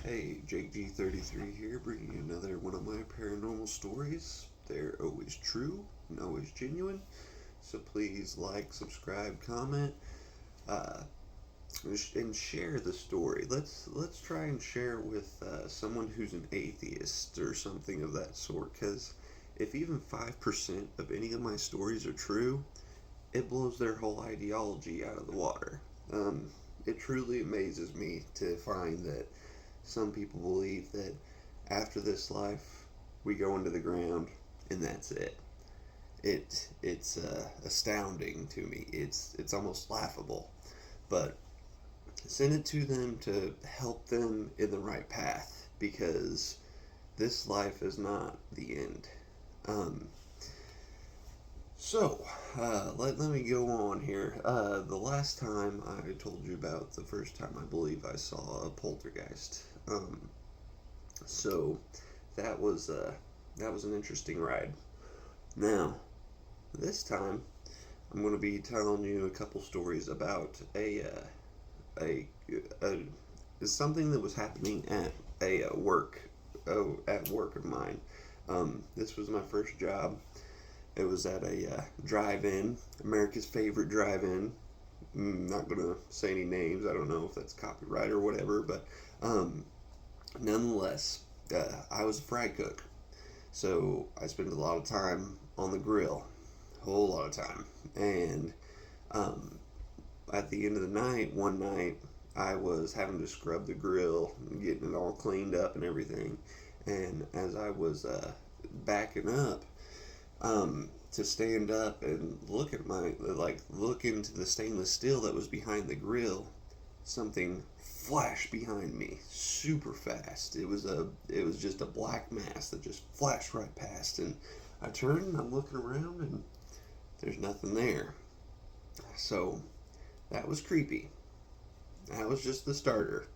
Hey, Jake G33 here, bringing you another one of my paranormal stories. They're always true and always genuine, so please like, subscribe, comment, uh, and share the story. Let's try and share with someone who's an atheist or something of that sort. Because if even 5% of any of my stories are true, it blows their whole ideology out of the water. Um, it truly amazes me to find that some people believe that after this life we go into the ground and that's it. It's astounding to me. It's almost laughable, but send it to them to help them in the right path because this life is not the end. Um, let me go on here. The last time I told you about the first time I believe I saw a poltergeist. So that was an interesting ride. Now, this time I'm going to be telling you a couple stories about a, a something that was happening at a at work of mine. This was my first job. It was at a drive-in, America's favorite drive-in. Not gonna say any names. I don't know if that's copyright or whatever, but nonetheless, I was a fry cook, so I spent a lot of time on the grill, a whole lot of time. And um, at the end of the night, one night, I was having to scrub the grill, getting it all cleaned up and everything. And as I was backing up, to stand up and look at look into the stainless steel that was behind the grill, something flashed behind me super fast. It was just a black mass that just flashed right past, and I turned and I'm looking around and there's nothing there. So that was creepy. That was just the starter.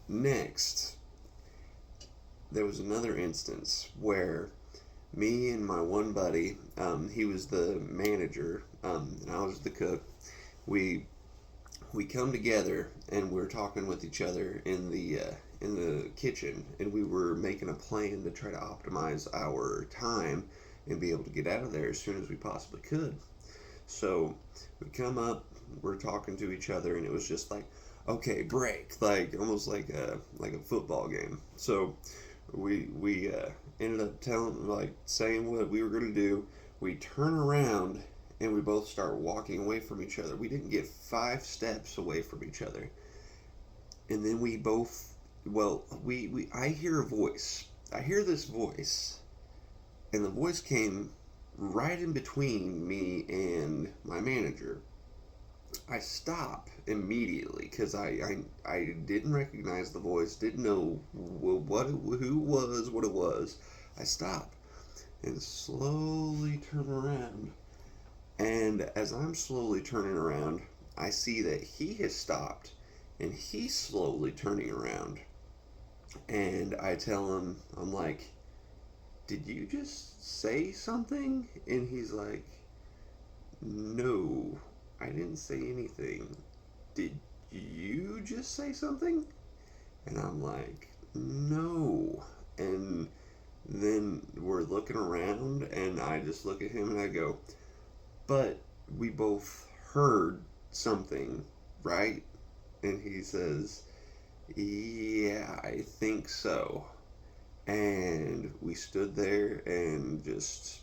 Next, there was another instance where me and my one buddy, he was the manager, and I was the cook. We we come together and we're talking with each other in the kitchen, and we were making a plan to try to optimize our time and be able to get out of there as soon as we possibly could. So we come up, we're talking to each other, and it was just like, okay, break, like almost like a football game. So we ended up telling, like, saying what we were going to do. We turn around and we both start walking away from each other. We didn't get 5 steps away from each other, and then we both, well, we I hear a voice. I hear this voice, and the voice came right in between me and my manager. I stop immediately because I didn't recognize the voice, didn't know who was, what it was. I stop and slowly turn around. And as I'm slowly turning around, I see that he has stopped and he's slowly turning around. And I tell him, I'm like, did you just say something? And he's like, no, I didn't say anything. Did you just say something? And I'm like, no. And then we're looking around, and I just look at him and I go, but we both heard something, right? And he says, yeah, I think so. And we stood there and just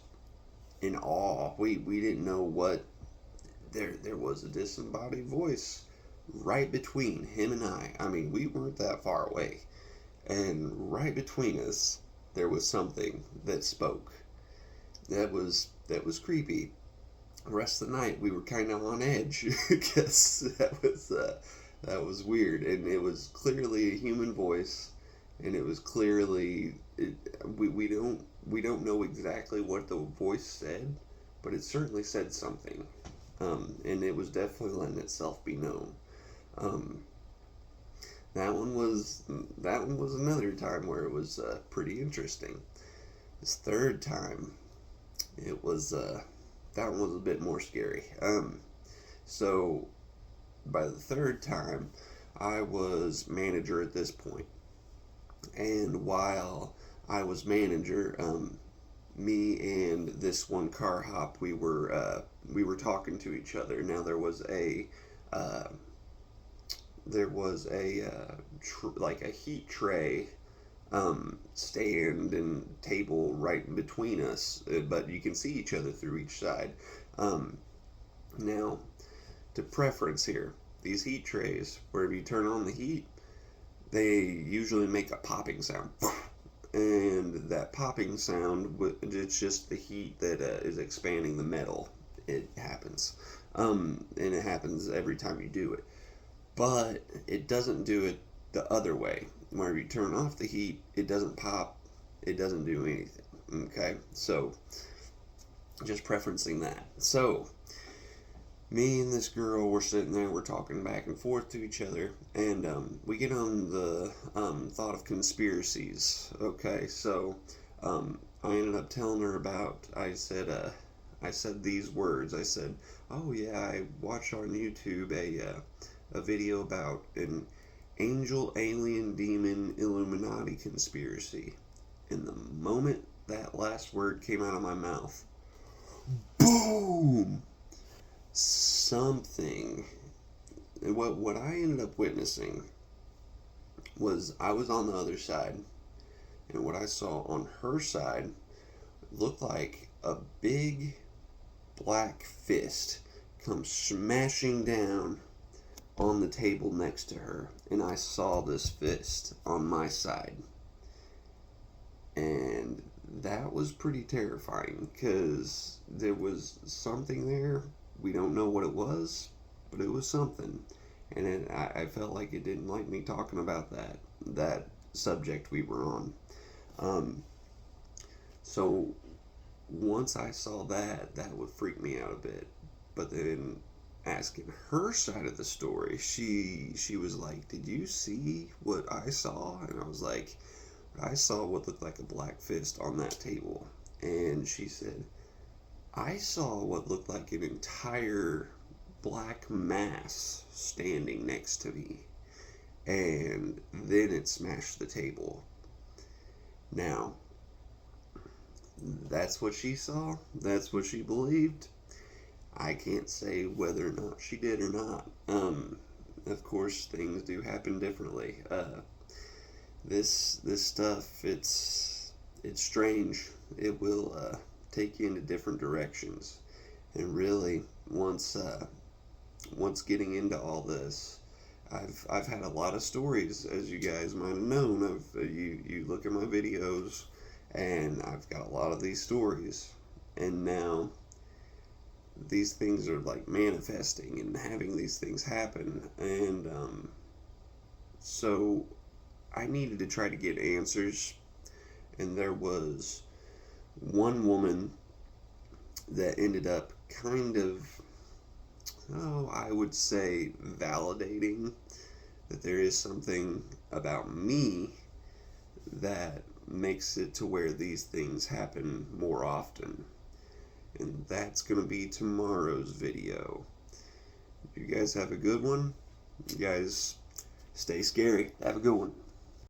in awe. We didn't know what. There was a disembodied voice right between him and I. I mean, we weren't that far away. And right between us, there was something that spoke. That was creepy. The rest of the night, we were kind of on edge because that was weird, and it was clearly a human voice, and it was clearly we don't know exactly what the voice said, but it certainly said something, and it was definitely letting itself be known. Um, that one was another time where it was pretty interesting. This third time, it was that one was a bit more scary. So by the third time, I was manager at this point. And while I was manager, me and this one car hop, we were talking to each other. Now uh, there was like a heat tray stand and table right in between us, but you can see each other through each side. Um, Now, to preference here, these heat trays, wherever you turn on the heat, they usually make a popping sound. And that popping sound, it's just the heat that is expanding the metal. It happens. And it happens every time you do it. But it doesn't do it the other way. Where you turn off the heat, it doesn't pop, it doesn't do anything. Okay? So, just preferencing that. So, me and this girl were sitting there, we're talking back and forth to each other, and we get on the thought of conspiracies. Okay, so I ended up telling her about. I said these words. I said, "Oh yeah, I watched on YouTube a video about an angel, alien, demon, Illuminati conspiracy." And the moment that last word came out of my mouth, boom! Something. What I ended up witnessing was I was on the other side, and what I saw on her side looked like a big black fist come smashing down on the table next to her, and I saw this fist on my side, and that was pretty terrifying because there was something there. We don't know what it was, but it was something, and I felt like it didn't like me talking about that subject we were on. Um, so once I saw that, that would freak me out a bit. But then asking her side of the story, she was like, "Did you see what I saw?" And I was like, "I saw what looked like a black fist on that table." And she said, "I saw what looked like an entire black mass standing next to me, and then it smashed the table." Now, that's what she saw, that's what she believed. I can't say whether or not she did or not. Of course, things do happen differently. This stuff, it's strange. It will take you into different directions, and really, once getting into all this, I've had a lot of stories, as you guys might have known. You look at my videos, and I've got a lot of these stories, and now these things are like manifesting and having these things happen, and so I needed to try to get answers, and there was one woman that ended up kind of, oh, I would say, validating that there is something about me that makes it to where these things happen more often. And that's going to be tomorrow's video. You guys have a good one. You guys stay scary. Have a good one.